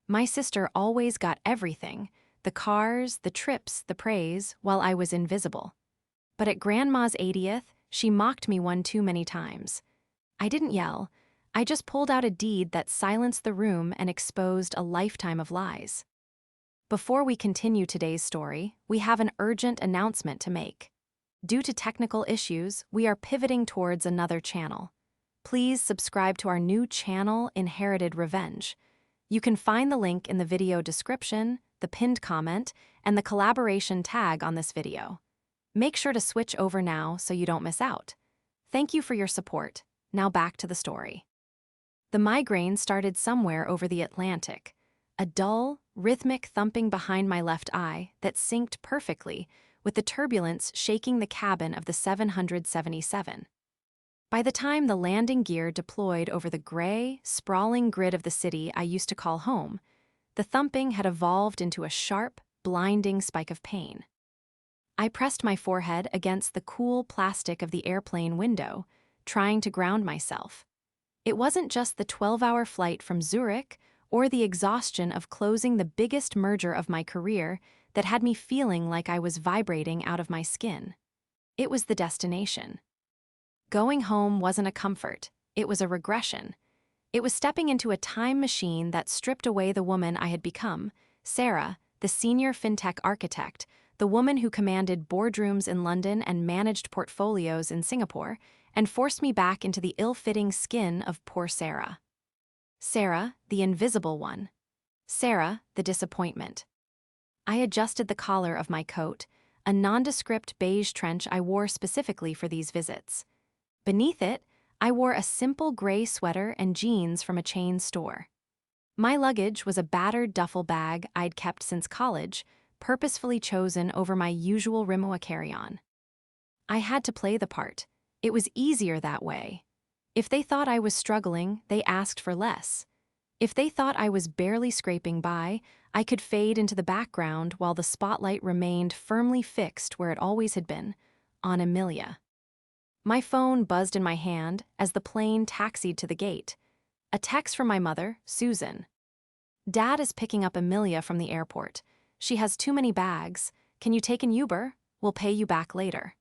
My sister always got everything: the cars, the trips, the praise, while I was invisible. But at Grandma's 80th, she mocked me one too many times. I didn't yell. I just pulled out a deed that silenced the room and exposed a lifetime of lies. Before we continue today's story, we have an urgent announcement to make. Due to technical issues, we are pivoting towards another channel. Please subscribe to our new channel, Inherited Revenge. You can find the link in the video description, the pinned comment, and the collaboration tag on this video. Make sure to switch over now so you don't miss out. Thank you for your support. Now back to the story. The migraine started somewhere over the Atlantic, a dull, rhythmic thumping behind my left eye that synced perfectly with the turbulence shaking the cabin of the 777. By the time the landing gear deployed over the gray, sprawling grid of the city I used to call home, the thumping had evolved into a sharp, blinding spike of pain. I pressed my forehead against the cool plastic of the airplane window, trying to ground myself. It wasn't just the 12-hour flight from Zurich or the exhaustion of closing the biggest merger of my career that had me feeling like I was vibrating out of my skin. It was the destination. Going home wasn't a comfort, it was a regression. It was stepping into a time machine that stripped away the woman I had become, Sarah, the senior fintech architect, the woman who commanded boardrooms in London and managed portfolios in Singapore, and forced me back into the ill-fitting skin of poor Sarah. Sarah, the invisible one. Sarah, the disappointment. I adjusted the collar of my coat, a nondescript beige trench I wore specifically for these visits. Beneath it, I wore a simple gray sweater and jeans from a chain store. My luggage was a battered duffel bag I'd kept since college, purposefully chosen over my usual Rimowa carry-on. I had to play the part. It was easier that way. If they thought I was struggling, they asked for less. If they thought I was barely scraping by, I could fade into the background while the spotlight remained firmly fixed where it always had been, on Amelia. My phone buzzed in my hand as the plane taxied to the gate. A text from my mother, Susan. "Dad is picking up Amelia from the airport. She has too many bags. Can you take an Uber? We'll pay you back later."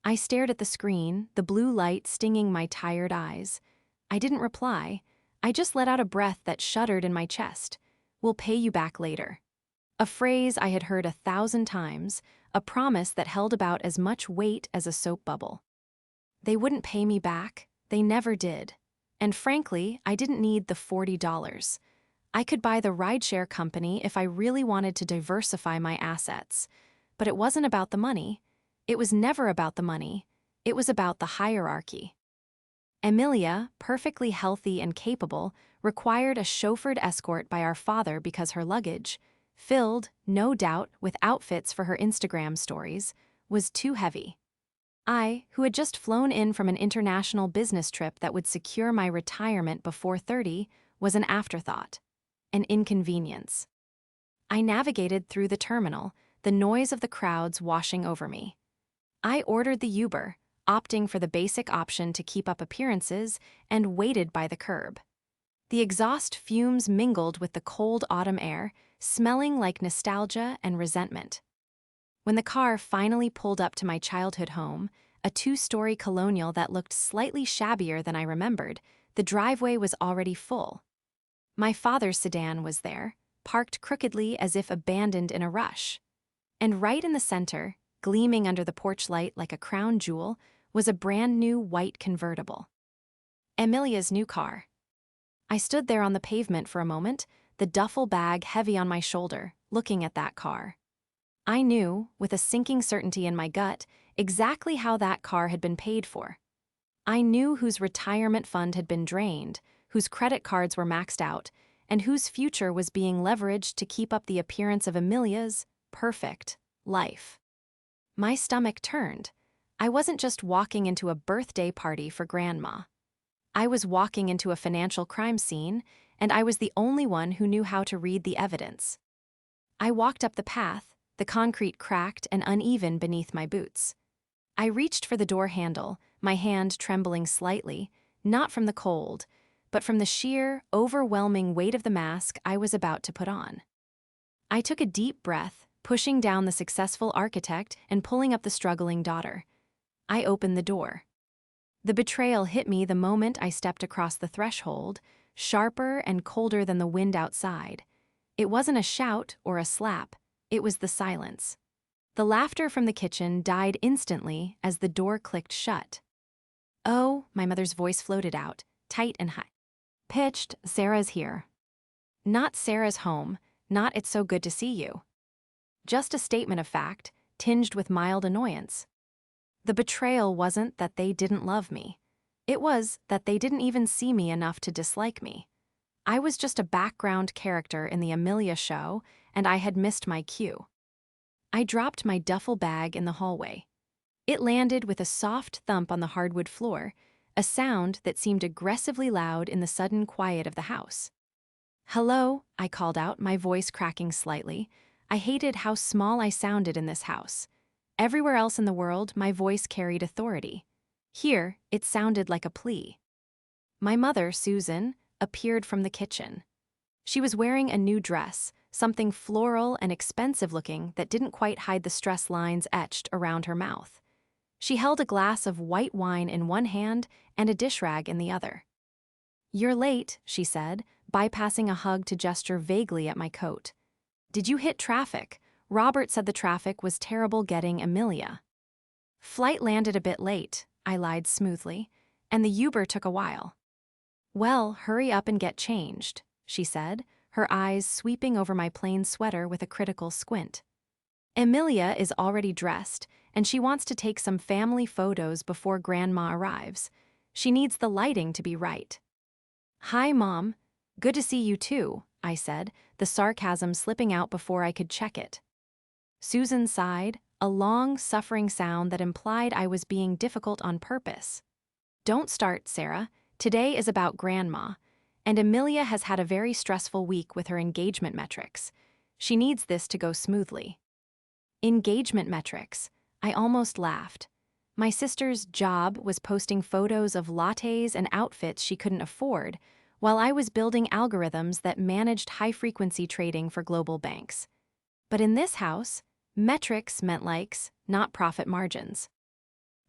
I stared at the screen, the blue light stinging my tired eyes. I didn't reply. I just let out a breath that shuddered in my chest. "We'll pay you back later." A phrase I had heard 1,000 times, a promise that held about as much weight as a soap bubble. They wouldn't pay me back. They never did. And frankly, I didn't need the $40. I could buy the rideshare company if I really wanted to diversify my assets. But it wasn't about the money. It was never about the money. It was about the hierarchy. Amelia, perfectly healthy and capable, required a chauffeured escort by our father because her luggage, filled, no doubt, with outfits for her Instagram stories, was too heavy. I, who had just flown in from an international business trip that would secure my retirement before 30, was an afterthought, an inconvenience. I navigated through the terminal, the noise of the crowds washing over me. I ordered the Uber, opting for the basic option to keep up appearances, and waited by the curb. The exhaust fumes mingled with the cold autumn air, smelling like nostalgia and resentment. When the car finally pulled up to my childhood home, a 2-story colonial that looked slightly shabbier than I remembered, the driveway was already full. My father's sedan was there, parked crookedly as if abandoned in a rush. And right in the center, gleaming under the porch light like a crown jewel, was a brand-new white convertible. Amelia's new car. I stood there on the pavement for a moment, the duffel bag heavy on my shoulder, looking at that car. I knew, with a sinking certainty in my gut, exactly how that car had been paid for. I knew whose retirement fund had been drained, whose credit cards were maxed out, and whose future was being leveraged to keep up the appearance of Amelia's perfect life. My stomach turned. I wasn't just walking into a birthday party for Grandma. I was walking into a financial crime scene, and I was the only one who knew how to read the evidence. I walked up the path, the concrete cracked and uneven beneath my boots. I reached for the door handle, my hand trembling slightly, not from the cold, but from the sheer, overwhelming weight of the mask I was about to put on. I took a deep breath, pushing down the successful architect and pulling up the struggling daughter. I opened the door. The betrayal hit me the moment I stepped across the threshold, sharper and colder than the wind outside. It wasn't a shout or a slap, it was the silence. The laughter from the kitchen died instantly as the door clicked shut. "Oh," my mother's voice floated out, tight and high-pitched, "Sarah's here." Not "Sarah's home," not "it's so good to see you." Just a statement of fact, tinged with mild annoyance. The betrayal wasn't that they didn't love me. It was that they didn't even see me enough to dislike me. I was just a background character in the Amelia show, and I had missed my cue. I dropped my duffel bag in the hallway. It landed with a soft thump on the hardwood floor, a sound that seemed aggressively loud in the sudden quiet of the house. "Hello," I called out, my voice cracking slightly. I hated how small I sounded in this house. Everywhere else in the world, my voice carried authority. Here, it sounded like a plea. My mother, Susan, appeared from the kitchen. She was wearing a new dress, something floral and expensive-looking that didn't quite hide the stress lines etched around her mouth. She held a glass of white wine in one hand and a dish rag in the other. "You're late," she said, bypassing a hug to gesture vaguely at my coat. "Did you hit traffic? Robert said the traffic was terrible getting Amelia." "Flight landed a bit late," I lied smoothly, "and the Uber took a while." "Well, hurry up and get changed," she said, her eyes sweeping over my plain sweater with a critical squint. "Amelia is already dressed, and she wants to take some family photos before Grandma arrives. She needs the lighting to be right." "Hi, Mom. Good to see you too," I said, the sarcasm slipping out before I could check it. Susan sighed, a long, suffering sound that implied I was being difficult on purpose. "Don't start, Sarah. Today is about Grandma, and Amelia has had a very stressful week with her engagement metrics. She needs this to go smoothly." Engagement metrics. I almost laughed. My sister's job was posting photos of lattes and outfits she couldn't afford, while I was building algorithms that managed high-frequency trading for global banks. But in this house, metrics meant likes, not profit margins.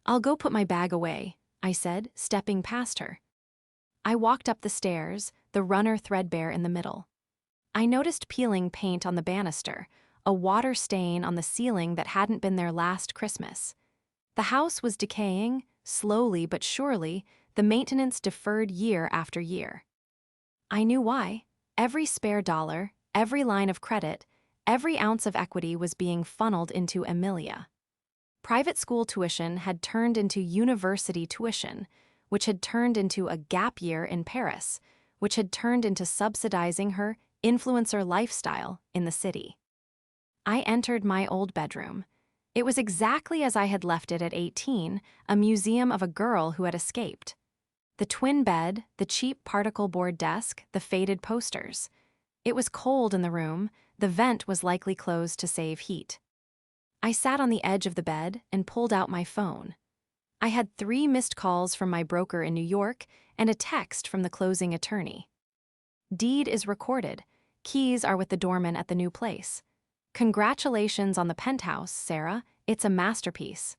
"I'll go put my bag away," I said, stepping past her. I walked up the stairs, the runner threadbare in the middle. I noticed peeling paint on the banister, a water stain on the ceiling that hadn't been there last Christmas. The house was decaying, slowly but surely, the maintenance deferred year after year. I knew why. Every spare dollar, every line of credit, every ounce of equity was being funneled into Amelia. Private school tuition had turned into university tuition, which had turned into a gap year in Paris, which had turned into subsidizing her influencer lifestyle in the city. I entered my old bedroom. It was exactly as I had left it at 18, a museum of a girl who had escaped. The twin bed, the cheap particle board desk, the faded posters. It was cold in the room, the vent was likely closed to save heat. I sat on the edge of the bed and pulled out my phone. I had 3 missed calls from my broker in New York and a text from the closing attorney. "Deed is recorded. Keys are with the doorman at the new place. Congratulations on the penthouse, Sarah. It's a masterpiece."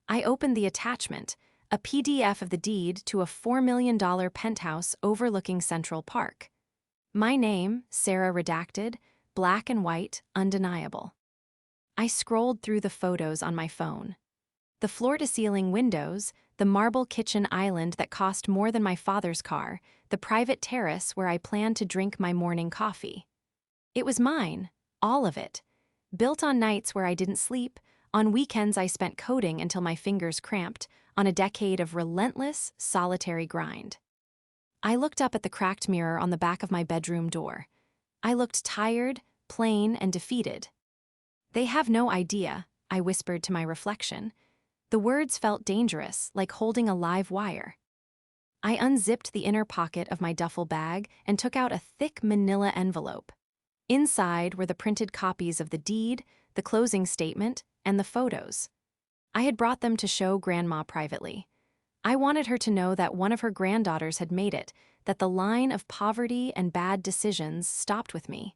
I opened the attachment, a PDF of the deed to a $4 million penthouse overlooking Central Park. My name, Sarah redacted, black and white, undeniable. I scrolled through the photos on my phone. The floor-to-ceiling windows, the marble kitchen island that cost more than my father's car, the private terrace where I planned to drink my morning coffee. It was mine, all of it. Built on nights where I didn't sleep, on weekends I spent coding until my fingers cramped, on a decade of relentless, solitary grind. I looked up at the cracked mirror on the back of my bedroom door. I looked tired, plain, and defeated. "They have no idea," I whispered to my reflection. The words felt dangerous, like holding a live wire. I unzipped the inner pocket of my duffel bag and took out a thick manila envelope. Inside were the printed copies of the deed, the closing statement, and the photos. I had brought them to show Grandma privately. I wanted her to know that one of her granddaughters had made it, that the line of poverty and bad decisions stopped with me.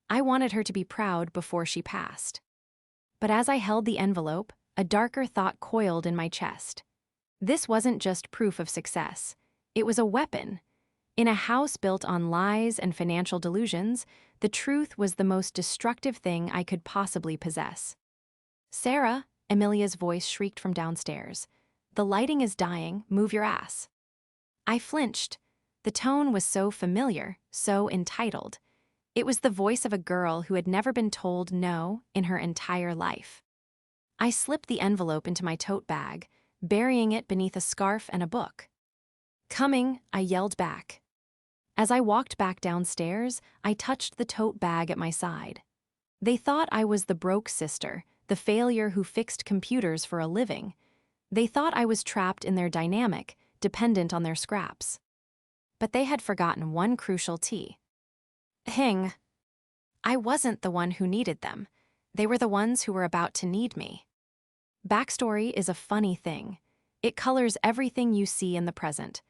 I wanted her to be proud before she passed. But as I held the envelope, a darker thought coiled in my chest. This wasn't just proof of success. It was a weapon. In a house built on lies and financial delusions, the truth was the most destructive thing I could possibly possess. "Sarah," Amelia's voice shrieked from downstairs. "The lighting is dying, move your ass." I flinched. The tone was so familiar, so entitled. It was the voice of a girl who had never been told no in her entire life. I slipped the envelope into my tote bag, burying it beneath a scarf and a book. "Coming," I yelled back. As I walked back downstairs, I touched the tote bag at my side. They thought I was the broke sister, the failure who fixed computers for a living. They thought I was trapped in their dynamic, dependent on their scraps. But they had forgotten one crucial T. Hing. I wasn't the one who needed them. They were the ones who were about to need me. Backstory is a funny thing. It colors everything you see in the present.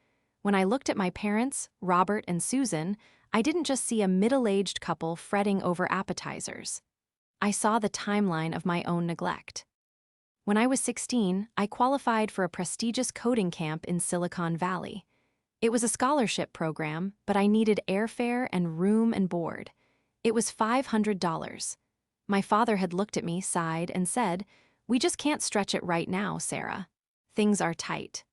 When I looked at my parents, Robert and Susan, I didn't just see a middle-aged couple fretting over appetizers. I saw the timeline of my own neglect. When I was 16, I qualified for a prestigious coding camp in Silicon Valley. It was a scholarship program, but I needed airfare and room and board. It was $500. My father had looked at me, sighed, and said, "We just can't stretch it right now, Sarah. Things are tight."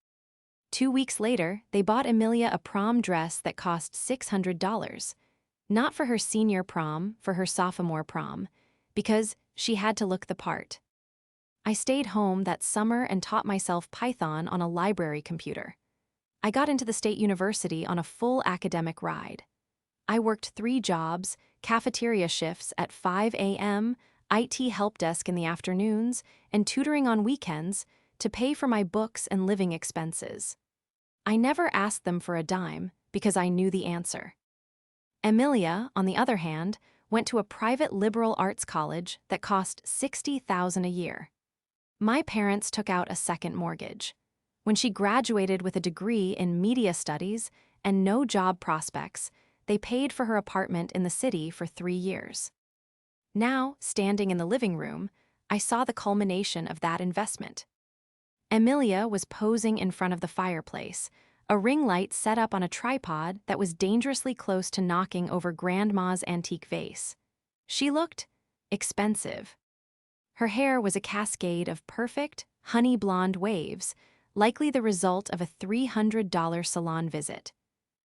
2 weeks later, they bought Amelia a prom dress that cost $600. Not for her senior prom, for her sophomore prom, because she had to look the part. I stayed home that summer and taught myself Python on a library computer. I got into the state university on a full academic ride. I worked 3 jobs, cafeteria shifts at 5 a.m., IT help desk in the afternoons, and tutoring on weekends to pay for my books and living expenses. I never asked them for a dime because I knew the answer. Amelia, on the other hand, went to a private liberal arts college that cost $60,000 a year. My parents took out a second mortgage. When she graduated with a degree in media studies and no job prospects, they paid for her apartment in the city for 3 years. Now, standing in the living room, I saw the culmination of that investment. Amelia was posing in front of the fireplace, a ring light set up on a tripod that was dangerously close to knocking over Grandma's antique vase. She looked expensive. Her hair was a cascade of perfect, honey blonde waves, likely the result of a $300 salon visit.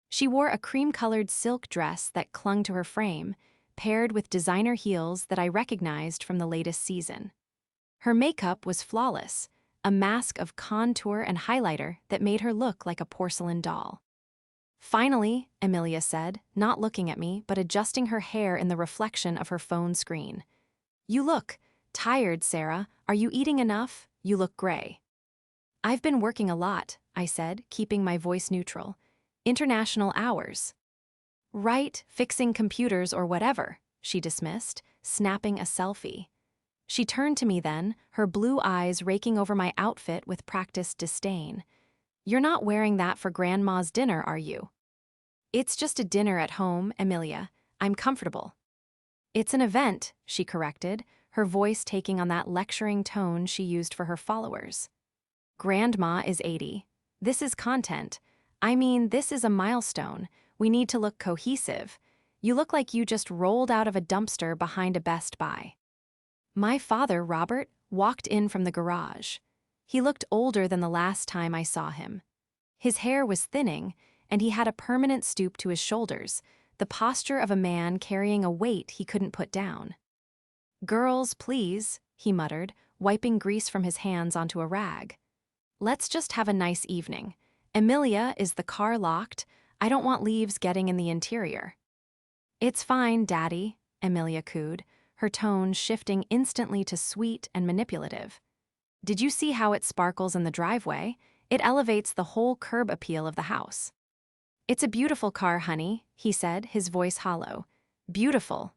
She wore a cream-colored silk dress that clung to her frame, paired with designer heels that I recognized from the latest season. Her makeup was flawless, a mask of contour and highlighter that made her look like a porcelain doll. "Finally," Amelia said, not looking at me but adjusting her hair in the reflection of her phone screen. "You look tired, Sarah. Are you eating enough? You look gray." "I've been working a lot," I said, keeping my voice neutral. "International hours." "Right, fixing computers or whatever," she dismissed, snapping a selfie. She turned to me then, her blue eyes raking over my outfit with practiced disdain. "You're not wearing that for Grandma's dinner, are you?" "It's just a dinner at home, Amelia. I'm comfortable." "It's an event," she corrected, her voice taking on that lecturing tone she used for her followers. "Grandma is 80. This is content. I mean, this is a milestone. We need to look cohesive. You look like you just rolled out of a dumpster behind a Best Buy." My father, Robert, walked in from the garage. He looked older than the last time I saw him. His hair was thinning, and he had a permanent stoop to his shoulders, the posture of a man carrying a weight he couldn't put down. "Girls, please," he muttered, wiping grease from his hands onto a rag. "Let's just have a nice evening. Amelia, is the car locked? I don't want leaves getting in the interior." "It's fine, Daddy," Amelia cooed, her tone shifting instantly to sweet and manipulative. "Did you see how it sparkles in the driveway? It elevates the whole curb appeal of the house." "It's a beautiful car, honey," he said, his voice hollow. "Beautiful."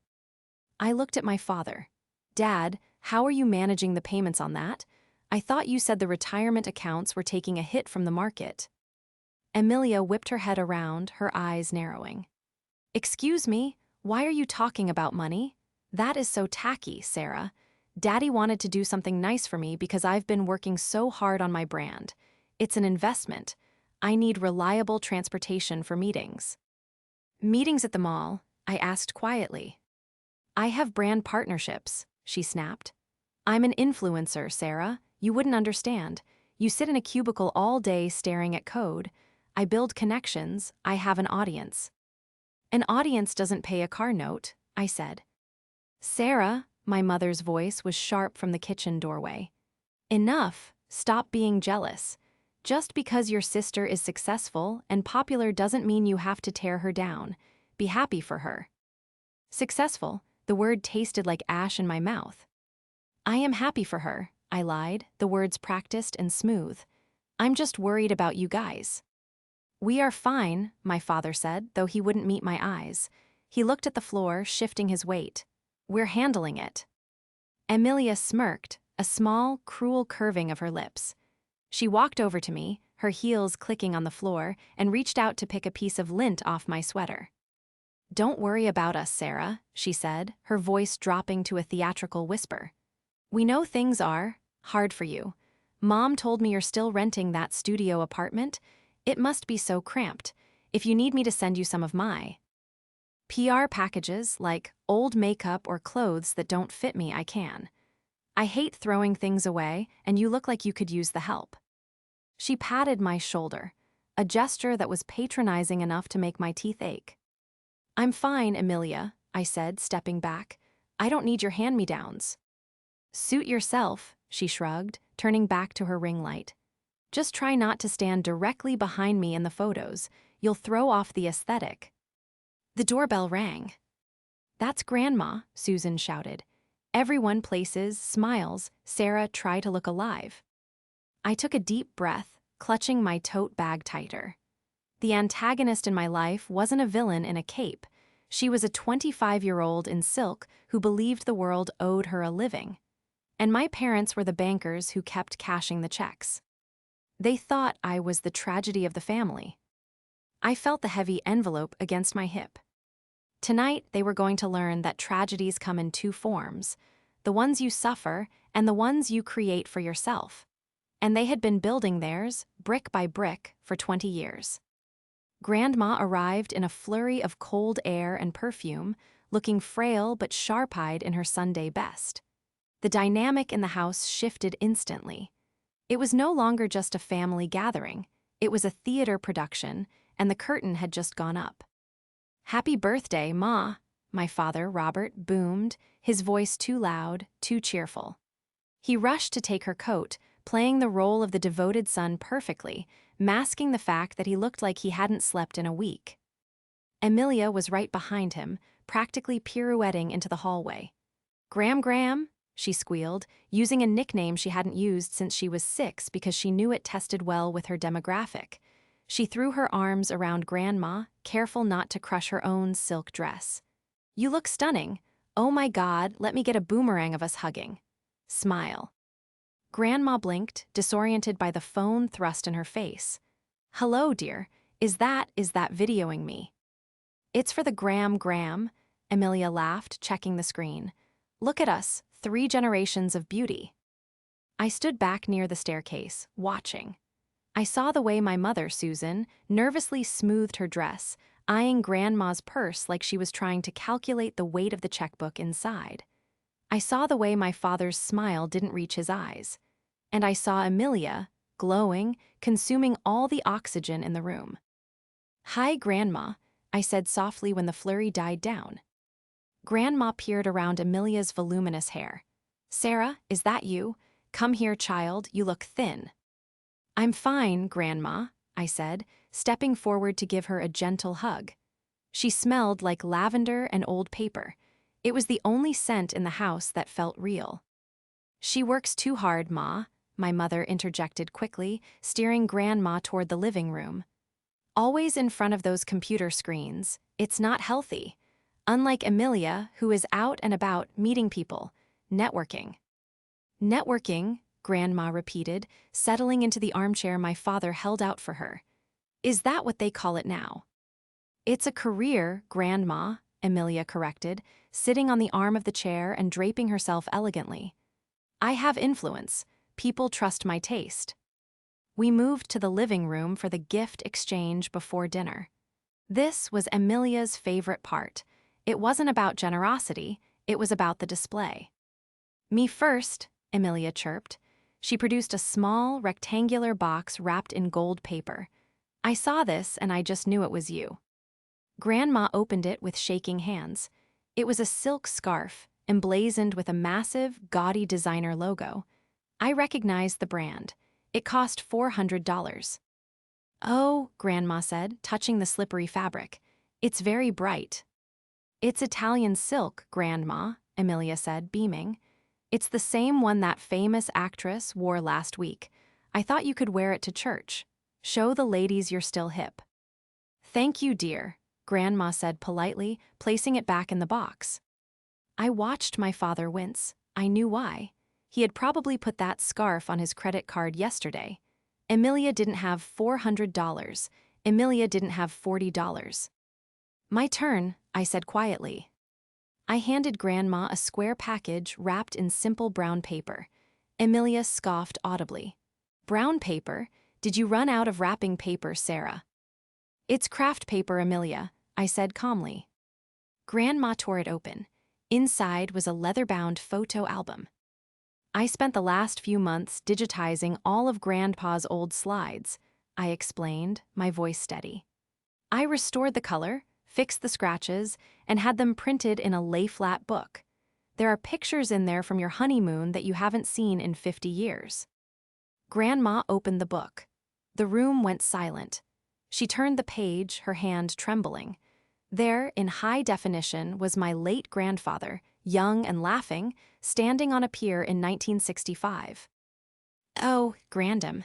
I looked at my father. "Dad, how are you managing the payments on that? I thought you said the retirement accounts were taking a hit from the market." Emilia whipped her head around, her eyes narrowing. Excuse me, why are you talking about money? That is so tacky, Sarah. Daddy wanted to do something nice for me because I've been working so hard on my brand. It's an investment. I need reliable transportation for meetings. Meetings at the mall, I asked quietly. I have brand partnerships, she snapped. I'm an influencer, Sarah. You wouldn't understand. You sit in a cubicle all day staring at code. I build connections. I have an audience. An audience doesn't pay a car note, I said. Sarah, my mother's voice was sharp from the kitchen doorway. Enough. Stop being jealous. Just because your sister is successful and popular doesn't mean you have to tear her down. Be happy for her. Successful, the word tasted like ash in my mouth. I am happy for her, I lied, the words practiced and smooth. I'm just worried about you guys. We are fine, my father said, though he wouldn't meet my eyes. He looked at the floor, shifting his weight. We're handling it. Emilia smirked, a small, cruel curving of her lips. She walked over to me, her heels clicking on the floor, and reached out to pick a piece of lint off my sweater. Don't worry about us, Sarah, she said, her voice dropping to a theatrical whisper. We know things are hard for you. Mom told me you're still renting that studio apartment. It must be so cramped. If you need me to send you some of my PR packages, like old makeup or clothes that don't fit me, I can. I hate throwing things away, and you look like you could use the help. She patted my shoulder, a gesture that was patronizing enough to make my teeth ache. I'm fine, Emilia, I said, stepping back. I don't need your hand-me-downs. Suit yourself, she shrugged, turning back to her ring light. Just try not to stand directly behind me in the photos. You'll throw off the aesthetic. The doorbell rang. That's Grandma, Susan shouted. Everyone places, smiles. Sarah, try to look alive. I took a deep breath, clutching my tote bag tighter. The antagonist in my life wasn't a villain in a cape. She was a 25-year-old in silk who believed the world owed her a living. And my parents were the bankers who kept cashing the checks. They thought I was the tragedy of the family. I felt the heavy envelope against my hip. Tonight, they were going to learn that tragedies come in two forms, the ones you suffer and the ones you create for yourself. And they had been building theirs, brick by brick, for 20 years. Grandma arrived in a flurry of cold air and perfume, looking frail but sharp-eyed in her Sunday best. The dynamic in the house shifted instantly. It was no longer just a family gathering. It was a theater production, and the curtain had just gone up. Happy birthday, Ma, my father, Robert, boomed, his voice too loud, too cheerful. He rushed to take her coat, playing the role of the devoted son perfectly, masking the fact that he looked like he hadn't slept in a week. Emilia was right behind him, practically pirouetting into the hallway. Graham, she squealed, using a nickname she hadn't used since she was 6 because she knew it tested well with her demographic. She threw her arms around Grandma, careful not to crush her own silk dress. You look stunning. Oh my God, let me get a boomerang of us hugging. Smile. Grandma blinked, disoriented by the phone thrust in her face. Hello, dear. Is that videoing me? It's for the Graham, Emilia laughed, checking the screen. Look at us, 3 generations of beauty. I stood back near the staircase, watching. I saw the way my mother, Susan, nervously smoothed her dress, eyeing Grandma's purse like she was trying to calculate the weight of the checkbook inside. I saw the way my father's smile didn't reach his eyes. And I saw Emilia, glowing, consuming all the oxygen in the room. Hi, Grandma, I said softly when the flurry died down. Grandma peered around Emilia's voluminous hair. Sarah, is that you? Come here, child, you look thin. I'm fine, Grandma, I said, stepping forward to give her a gentle hug. She smelled like lavender and old paper. It was the only scent in the house that felt real. She works too hard, Ma, my mother interjected quickly, steering Grandma toward the living room. Always in front of those computer screens, it's not healthy. Unlike Emilia, who is out and about meeting people, networking. Networking, Grandma repeated, settling into the armchair my father held out for her. Is that what they call it now? It's a career, Grandma, Emilia corrected, sitting on the arm of the chair and draping herself elegantly. I have influence. People trust my taste. We moved to the living room for the gift exchange before dinner. This was Emilia's favorite part. It wasn't about generosity, it was about the display. Me first, Emilia chirped. She produced a small, rectangular box wrapped in gold paper. I saw this and I just knew it was you. Grandma opened it with shaking hands. It was a silk scarf, emblazoned with a massive, gaudy designer logo. I recognized the brand. It cost $400. Oh, Grandma said, touching the slippery fabric. It's very bright. It's Italian silk, Grandma, Emilia said, beaming. It's the same one that famous actress wore last week. I thought you could wear it to church. Show the ladies you're still hip. Thank you, dear, Grandma said politely, placing it back in the box. I watched my father wince. I knew why. He had probably put that scarf on his credit card yesterday. Emilia didn't have $400. Emilia didn't have $40. My turn, I said quietly. I handed Grandma a square package wrapped in simple brown paper. Emilia scoffed audibly. Brown paper? Did you run out of wrapping paper, Sarah? It's craft paper, Emilia, I said calmly. Grandma tore it open. Inside was a leather-bound photo album. I spent the last few months digitizing all of Grandpa's old slides, I explained, my voice steady. I restored the color, fixed the scratches, and had them printed in a lay-flat book. There are pictures in there from your honeymoon that you haven't seen in 50 years. Grandma opened the book. The room went silent. She turned the page, her hand trembling. There, in high definition, was my late grandfather, young and laughing, standing on a pier in 1965. Oh, Grandam.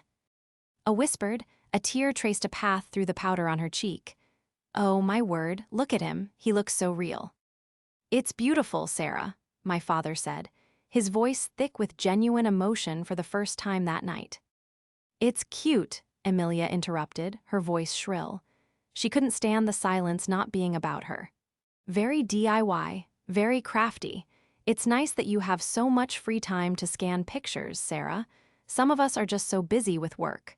A whispered, a tear traced a path through the powder on her cheek. Oh, my word, look at him, he looks so real. It's beautiful, Sarah, my father said, his voice thick with genuine emotion for the first time that night. It's cute, Emilia interrupted, her voice shrill. She couldn't stand the silence not being about her. Very DIY, very crafty. It's nice that you have so much free time to scan pictures, Sarah. Some of us are just so busy with work.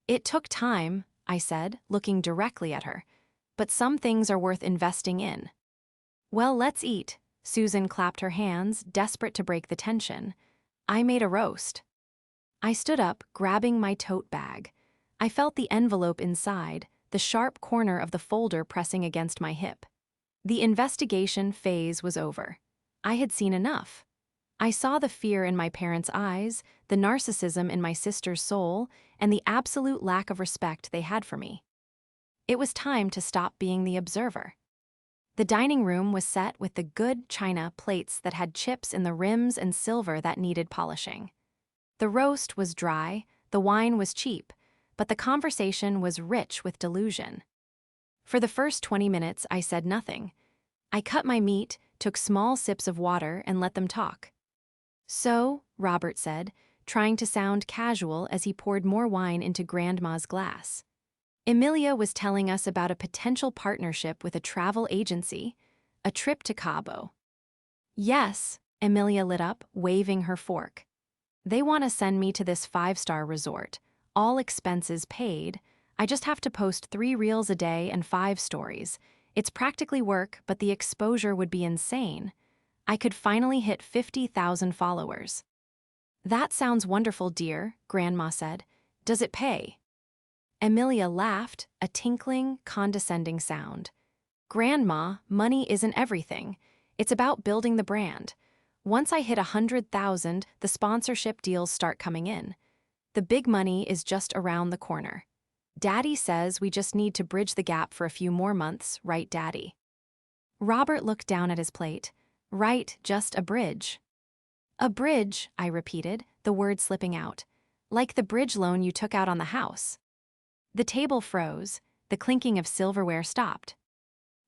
It took time, I said, looking directly at her. But some things are worth investing in. Well, let's eat. Susan clapped her hands, desperate to break the tension. I made a roast. I stood up, grabbing my tote bag. I felt the envelope inside, the sharp corner of the folder pressing against my hip. The investigation phase was over. I had seen enough. I saw the fear in my parents' eyes, the narcissism in my sister's soul, and the absolute lack of respect they had for me. It was time to stop being the observer. The dining room was set with the good china plates that had chips in the rims and silver that needed polishing. The roast was dry, the wine was cheap, but the conversation was rich with delusion. For the first 20 minutes, I said nothing. I cut my meat, took small sips of water, and let them talk. So, Robert said, trying to sound casual as he poured more wine into Grandma's glass. Emilia was telling us about a potential partnership with a travel agency, a trip to Cabo. Yes, Emilia lit up, waving her fork. They want to send me to this 5-star resort, all expenses paid. I just have to post 3 reels a day and 5 stories. It's practically work, but the exposure would be insane. I could finally hit 50,000 followers. That sounds wonderful, dear, Grandma said. Does it pay? Emilia laughed, a tinkling, condescending sound. Grandma, money isn't everything. It's about building the brand. Once I hit 100,000, the sponsorship deals start coming in. The big money is just around the corner. Daddy says we just need to bridge the gap for a few more months, right, Daddy? Robert looked down at his plate. Right, just a bridge. A bridge, I repeated, the word slipping out. Like the bridge loan you took out on the house. The table froze. The clinking of silverware stopped.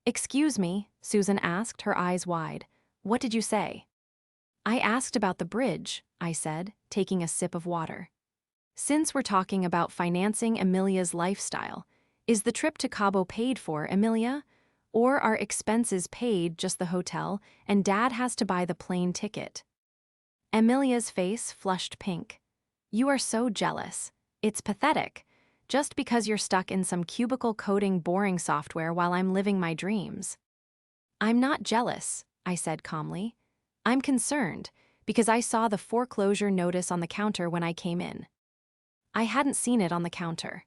Excuse me, Susan asked, her eyes wide. What did you say? I asked about the bridge, I said, taking a sip of water. Since we're talking about financing Emilia's lifestyle, Is the trip to Cabo paid for, Emilia? Or are expenses paid, just the hotel, and Dad has to buy the plane ticket? Emilia's face flushed pink. You are so jealous. It's pathetic. Just because you're stuck in some cubicle coding boring software while I'm living my dreams. I'm not jealous, I said calmly. I'm concerned, because I saw the foreclosure notice on the counter when I came in. I hadn't seen it on the counter.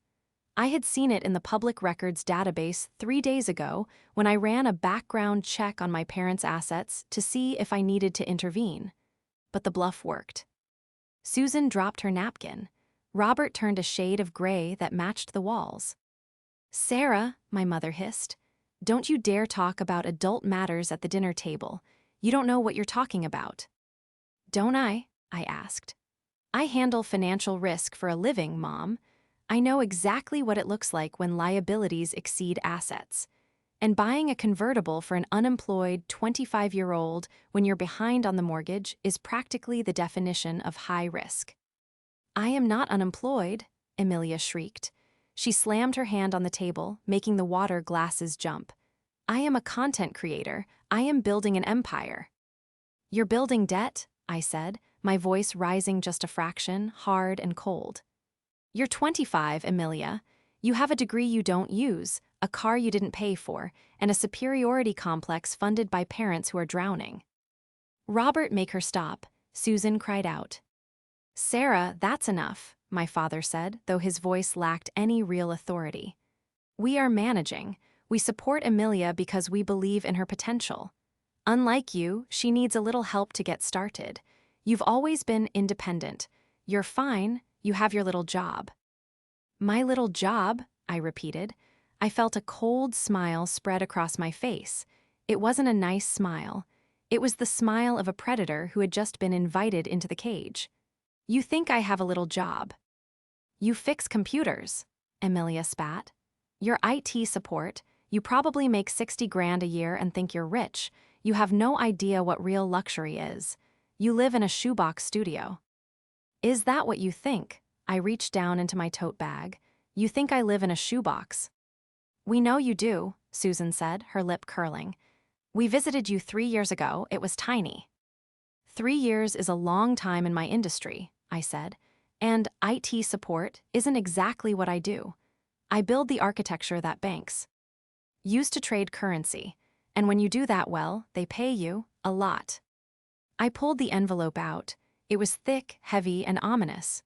I had seen it in the public records database 3 days ago when I ran a background check on my parents' assets to see if I needed to intervene. But the bluff worked. Susan dropped her napkin. Robert turned a shade of gray that matched the walls. Sarah, my mother hissed, don't you dare talk about adult matters at the dinner table. You don't know what you're talking about. Don't I asked. I handle financial risk for a living, Mom. I know exactly what it looks like when liabilities exceed assets. And buying a convertible for an unemployed 25-year-old when you're behind on the mortgage is practically the definition of high risk. I am not unemployed, Emilia shrieked. She slammed her hand on the table, making the water glasses jump. I am a content creator. I am building an empire. You're building debt, I said, my voice rising just a fraction, hard and cold. You're 25, Emilia. You have a degree you don't use, a car you didn't pay for, and a superiority complex funded by parents who are drowning. Robert, make her stop, Susan cried out. Sarah, that's enough, my father said, though his voice lacked any real authority. We are managing. We support Emilia because we believe in her potential. Unlike you, she needs a little help to get started. You've always been independent. You're fine. You have your little job. My little job, I repeated. I felt a cold smile spread across my face. It wasn't a nice smile. It was the smile of a predator who had just been invited into the cage. You think I have a little job. You fix computers, Emilia spat. You're IT support. You probably make 60 grand a year and think you're rich. You have no idea what real luxury is. You live in a shoebox studio. Is that what you think? I reached down into my tote bag. You think I live in a shoebox? We know you do, Susan said, her lip curling. We visited you 3 years ago. It was tiny. 3 years is a long time in my industry, I said, and IT support isn't exactly what I do. I build the architecture that banks use to trade currency, and when you do that well, they pay you a lot. I pulled the envelope out. It was thick, heavy, and ominous.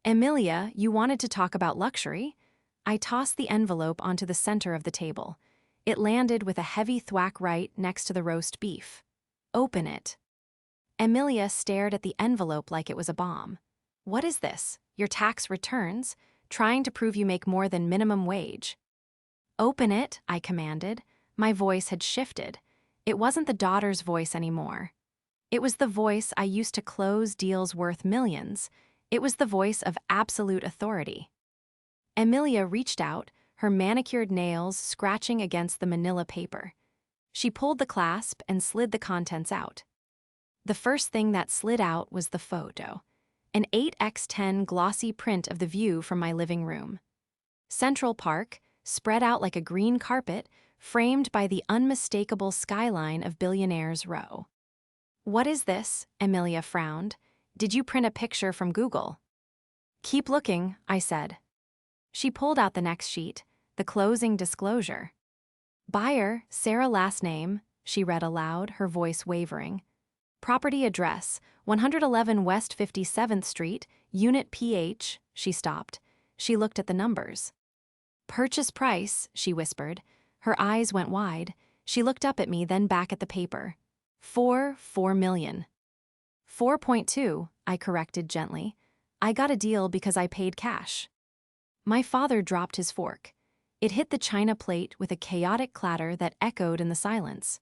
Emilia, you wanted to talk about luxury? I tossed the envelope onto the center of the table. It landed with a heavy thwack right next to the roast beef. Open it. Emilia stared at the envelope like it was a bomb. What is this? Your tax returns? Trying to prove you make more than minimum wage? Open it, I commanded. My voice had shifted. It wasn't the daughter's voice anymore. It was the voice I used to close deals worth millions. It was the voice of absolute authority. Emilia reached out, her manicured nails scratching against the manila paper. She pulled the clasp and slid the contents out. The first thing that slid out was the photo, an 8x10 glossy print of the view from my living room. Central Park, spread out like a green carpet, framed by the unmistakable skyline of Billionaires Row. What is this? Emilia frowned. Did you print a picture from Google? Keep looking, I said. She pulled out the next sheet, the closing disclosure. Buyer, Sarah last name, she read aloud, her voice wavering. Property address, 111 West 57th Street, Unit PH, she stopped. She looked at the numbers. Purchase price, she whispered. Her eyes went wide. She looked up at me, then back at the paper. 4 million. 4.2, I corrected gently. I got a deal because I paid cash. My father dropped his fork. It hit the china plate with a chaotic clatter that echoed in the silence.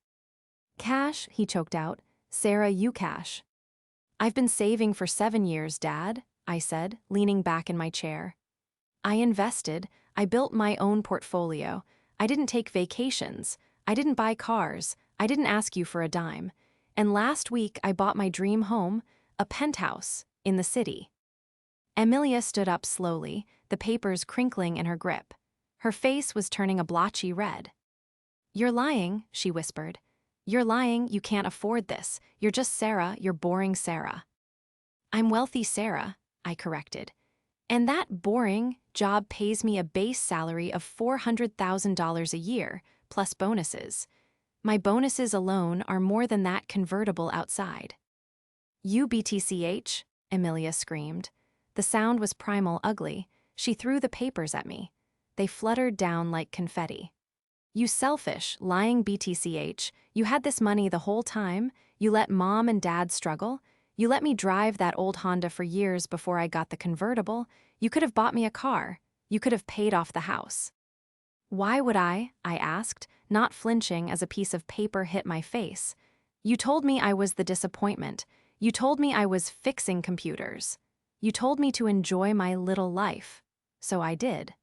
Cash, he choked out. Sarah, you cash. I've been saving for 7 years, Dad, I said, leaning back in my chair. I invested. I built my own portfolio. I didn't take vacations. I didn't buy cars. I didn't ask you for a dime. And last week I bought my dream home, a penthouse, in the city. Emilia stood up slowly, the papers crinkling in her grip. Her face was turning a blotchy red. "You're lying," she whispered. "You're lying, you can't afford this. You're just Sarah, you're boring Sarah." "I'm wealthy Sarah," I corrected. "And that boring job pays me a base salary of $400,000 a year, plus bonuses. My bonuses alone are more than that convertible outside." "You BTCH," Amelia screamed. The sound was primal ugly. She threw the papers at me. They fluttered down like confetti. "You selfish, lying BTCH, you had this money the whole time, you let Mom and Dad struggle, you let me drive that old Honda for years before I got the convertible, you could have bought me a car, you could have paid off the house." "Why would I asked, not flinching as a piece of paper hit my face. "You told me I was the disappointment. You told me I was fixing computers. You told me to enjoy my little life. So I did."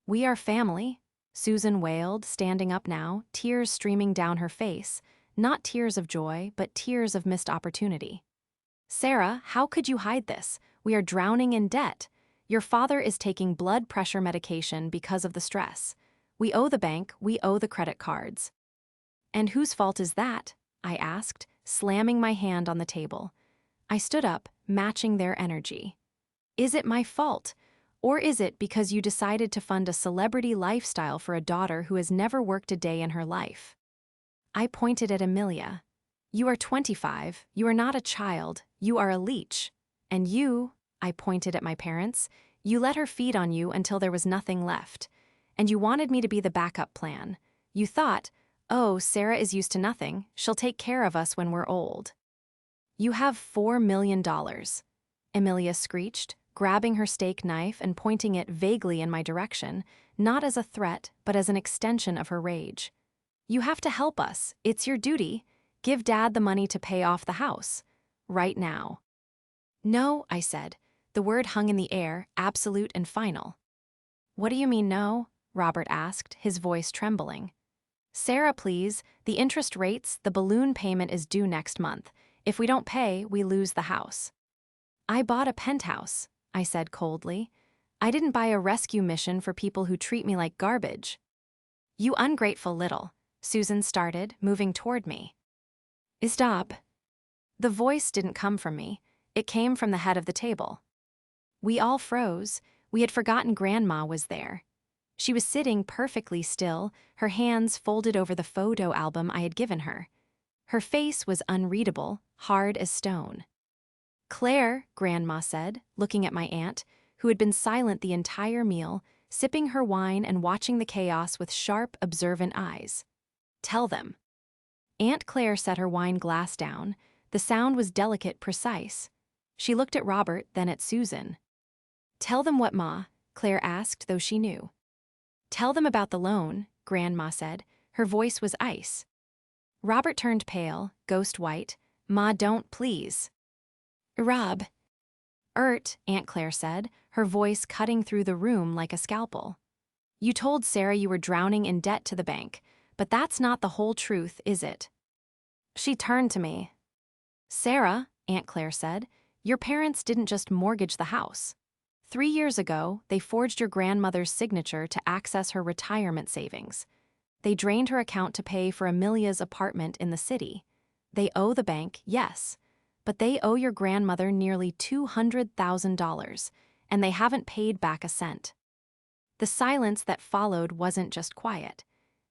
"We are family," Susan wailed, standing up now, tears streaming down her face, not tears of joy, but tears of missed opportunity. "Sarah, how could you hide this? We are drowning in debt. Your father is taking blood pressure medication because of the stress. We owe the bank, we owe the credit cards." "And whose fault is that?" I asked, slamming my hand on the table. I stood up, matching their energy. "Is it my fault? Or is it because you decided to fund a celebrity lifestyle for a daughter who has never worked a day in her life?" I pointed at Amelia. "You are 25, you are not a child, you are a leech. And you," I pointed at my parents, "you let her feed on you until there was nothing left. And you wanted me to be the backup plan. You thought, oh, Sarah is used to nothing, she'll take care of us when we're old." "You have $4 million, Amelia screeched, grabbing her steak knife and pointing it vaguely in my direction, not as a threat, but as an extension of her rage. "You have to help us, it's your duty. Give Dad the money to pay off the house. Right now." "No," I said. The word hung in the air, absolute and final. "What do you mean no?" Robert asked, his voice trembling. "Sarah, please, the interest rates, the balloon payment is due next month. If we don't pay, we lose the house." "I bought a penthouse," I said coldly. "I didn't buy a rescue mission for people who treat me like garbage." "You ungrateful little," Susan started, moving toward me. "Stop." The voice didn't come from me. It came from the head of the table. We all froze. We had forgotten Grandma was there. She was sitting perfectly still, her hands folded over the photo album I had given her. Her face was unreadable, hard as stone. "Claire," Grandma said, looking at my aunt, who had been silent the entire meal, sipping her wine and watching the chaos with sharp, observant eyes. "Tell them." Aunt Claire set her wine glass down. The sound was delicate, precise. She looked at Robert, then at Susan. "Tell them what, Ma?" Claire asked, though she knew. "Tell them about the loan," Grandma said. Her voice was ice. Robert turned pale, ghost white. "Ma, don't, please." "Rob." Aunt Claire said, her voice cutting through the room like a scalpel. "You told Sarah you were drowning in debt to the bank, but that's not the whole truth, is it?" She turned to me. "Sarah," Aunt Claire said, "your parents didn't just mortgage the house. 3 years ago, they forged your grandmother's signature to access her retirement savings. They drained her account to pay for Amelia's apartment in the city. They owe the bank, yes, but they owe your grandmother nearly $200,000, and they haven't paid back a cent." The silence that followed wasn't just quiet.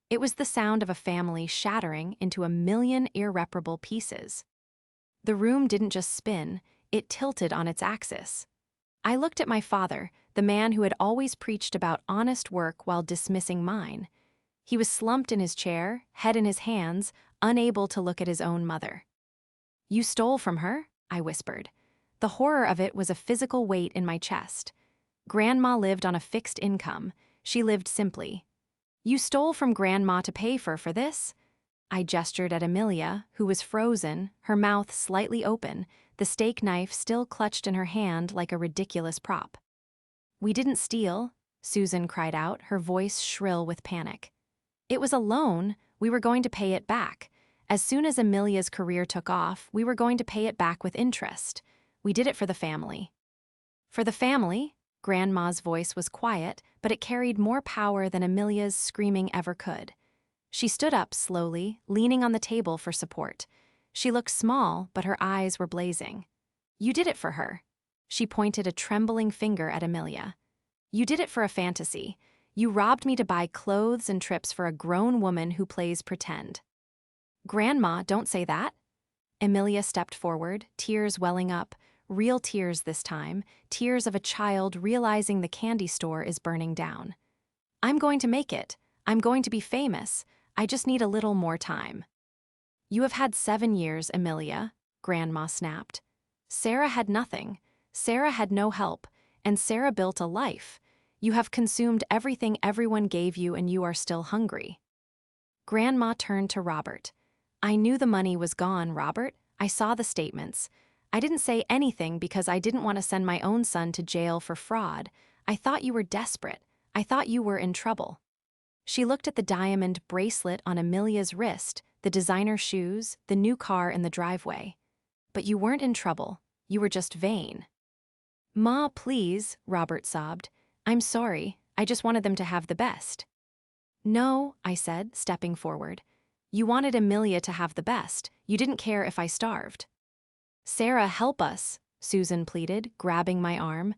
It was the sound of a family shattering into a million irreparable pieces. The room didn't just spin, it tilted on its axis. I looked at my father, the man who had always preached about honest work while dismissing mine. He was slumped in his chair, head in his hands, unable to look at his own mother. "You stole from her?" I whispered. The horror of it was a physical weight in my chest. Grandma lived on a fixed income. She lived simply. "You stole from Grandma to pay for this?" I gestured at Amelia, who was frozen, her mouth slightly open, the steak knife still clutched in her hand like a ridiculous prop. "We didn't steal," Susan cried out, her voice shrill with panic. "It was a loan. We were going to pay it back. As soon as Amelia's career took off, we were going to pay it back with interest. We did it for the family." "For the family?" Grandma's voice was quiet, but it carried more power than Amelia's screaming ever could. She stood up slowly, leaning on the table for support. She looked small, but her eyes were blazing. "You did it for her." She pointed a trembling finger at Amelia. "You did it for a fantasy. You robbed me to buy clothes and trips for a grown woman who plays pretend." "Grandma, don't say that." Amelia stepped forward, tears welling up, real tears this time, tears of a child realizing the candy store is burning down. "I'm going to make it. I'm going to be famous. I just need a little more time." "You have had 7 years, Amelia," Grandma snapped. "Sarah had nothing. Sarah had no help, and Sarah built a life. You have consumed everything everyone gave you and you are still hungry." Grandma turned to Robert. "I knew the money was gone, Robert. I saw the statements. I didn't say anything because I didn't want to send my own son to jail for fraud. I thought you were desperate. I thought you were in trouble." She looked at the diamond bracelet on Amelia's wrist, the designer shoes, the new car in the driveway. "But you weren't in trouble. You were just vain." "Ma, please," Robert sobbed. "I'm sorry. I just wanted them to have the best." "No," I said, stepping forward. "You wanted Amelia to have the best. You didn't care if I starved." "Sarah, help us," Susan pleaded, grabbing my arm.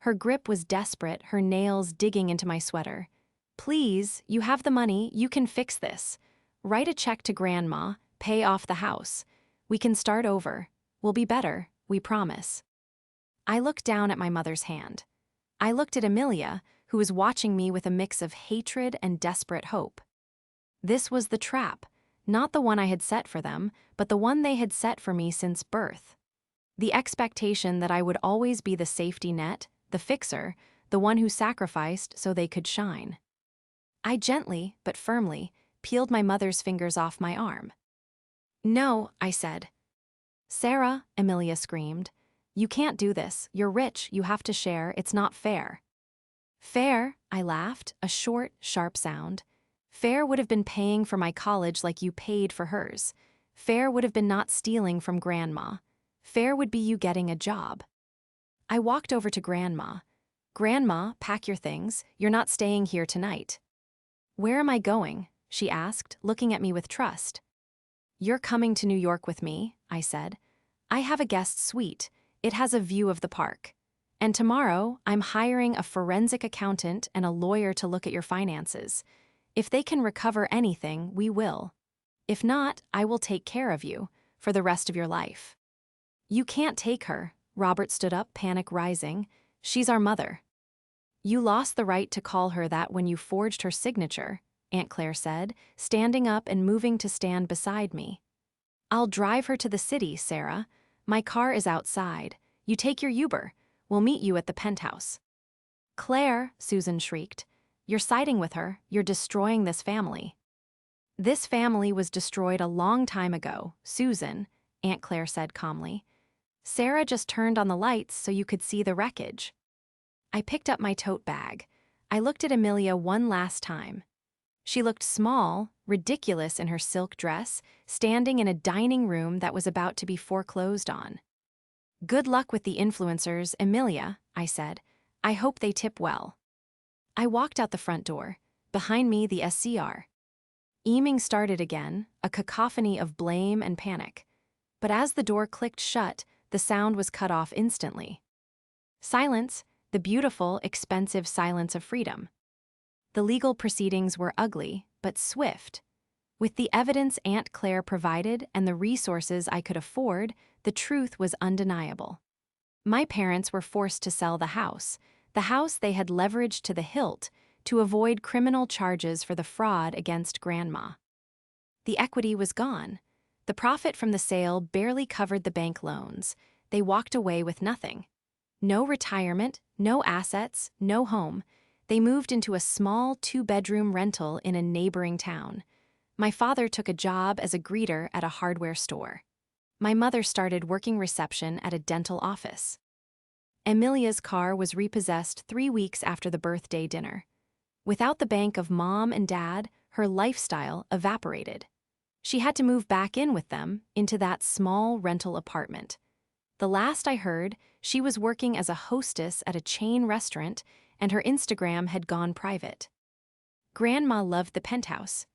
Her grip was desperate, her nails digging into my sweater. "Please, you have the money, you can fix this. Write a check to Grandma, pay off the house. We can start over. We'll be better, we promise." I looked down at my mother's hand. I looked at Amelia, who was watching me with a mix of hatred and desperate hope. This was the trap, not the one I had set for them, but the one they had set for me since birth. The expectation that I would always be the safety net, the fixer, the one who sacrificed so they could shine. I gently, but firmly, peeled my mother's fingers off my arm. "No," I said. "Sarah," Amelia screamed. "You can't do this. You're rich, you have to share, it's not fair." "Fair," I laughed, a short, sharp sound. "Fair would have been paying for my college like you paid for hers. Fair would have been not stealing from Grandma. Fair would be you getting a job." I walked over to Grandma. "Grandma, pack your things. You're not staying here tonight." "Where am I going?" she asked, looking at me with trust. "You're coming to New York with me," I said. "I have a guest suite. It has a view of the park. And tomorrow, I'm hiring a forensic accountant and a lawyer to look at your finances. If they can recover anything, we will. If not, I will take care of you for the rest of your life." "You can't take her." Robert stood up, panic rising. "She's our mother." "You lost the right to call her that when you forged her signature," Aunt Claire said, standing up and moving to stand beside me. "I'll drive her to the city, Sarah. My car is outside. You take your Uber. We'll meet you at the penthouse." "Claire," Susan shrieked, "you're siding with her. You're destroying this family." "This family was destroyed a long time ago, Susan," Aunt Claire said calmly. "Sarah just turned on the lights so you could see the wreckage." I picked up my tote bag. I looked at Amelia one last time. She looked small, ridiculous in her silk dress, standing in a dining room that was about to be foreclosed on. "Good luck with the influencers, Amelia," I said. "I hope they tip well." I walked out the front door. Behind me, the SCR. Eaming started again, a cacophony of blame and panic. But as the door clicked shut, the sound was cut off instantly. Silence, the beautiful, expensive silence of freedom. The legal proceedings were ugly, but swift. With the evidence Aunt Claire provided and the resources I could afford, the truth was undeniable. My parents were forced to sell the house they had leveraged to the hilt, to avoid criminal charges for the fraud against Grandma. The equity was gone. The profit from the sale barely covered the bank loans. They walked away with nothing. No retirement, no assets, no home. They moved into a small 2-bedroom rental in a neighboring town. My father took a job as a greeter at a hardware store. My mother started working reception at a dental office. Amelia's car was repossessed 3 weeks after the birthday dinner. Without the bank of Mom and Dad, her lifestyle evaporated. She had to move back in with them, into that small rental apartment. The last I heard, she was working as a hostess at a chain restaurant, and her Instagram had gone private. Grandma loved the penthouse.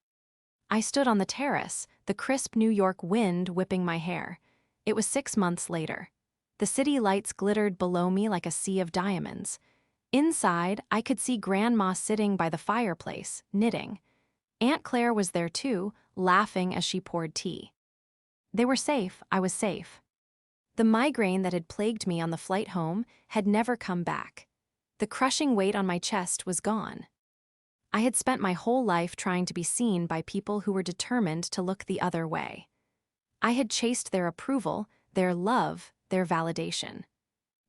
I stood on the terrace, the crisp New York wind whipping my hair. It was 6 months later. The city lights glittered below me like a sea of diamonds. Inside, I could see Grandma sitting by the fireplace, knitting. Aunt Claire was there too, laughing as she poured tea. They were safe, I was safe. The migraine that had plagued me on the flight home had never come back. The crushing weight on my chest was gone. I had spent my whole life trying to be seen by people who were determined to look the other way. I had chased their approval, their love, their validation.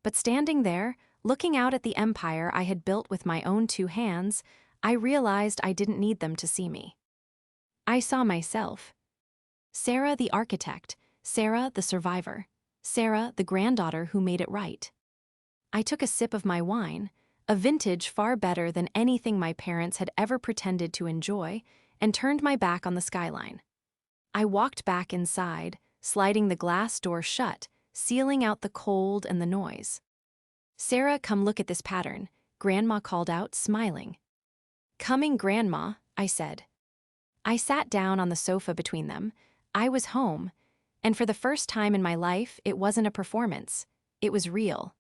But standing there, looking out at the empire I had built with my own 2 hands, I realized I didn't need them to see me. I saw myself. Sarah the architect, Sarah the survivor, Sarah the granddaughter who made it right. I took a sip of my wine, a vintage far better than anything my parents had ever pretended to enjoy, and turned my back on the skyline. I walked back inside, sliding the glass door shut, sealing out the cold and the noise. "Sarah, come look at this pattern," Grandma called out, smiling. "Coming, Grandma," I said. I sat down on the sofa between them. I was home, and for the first time in my life, it wasn't a performance. It was real.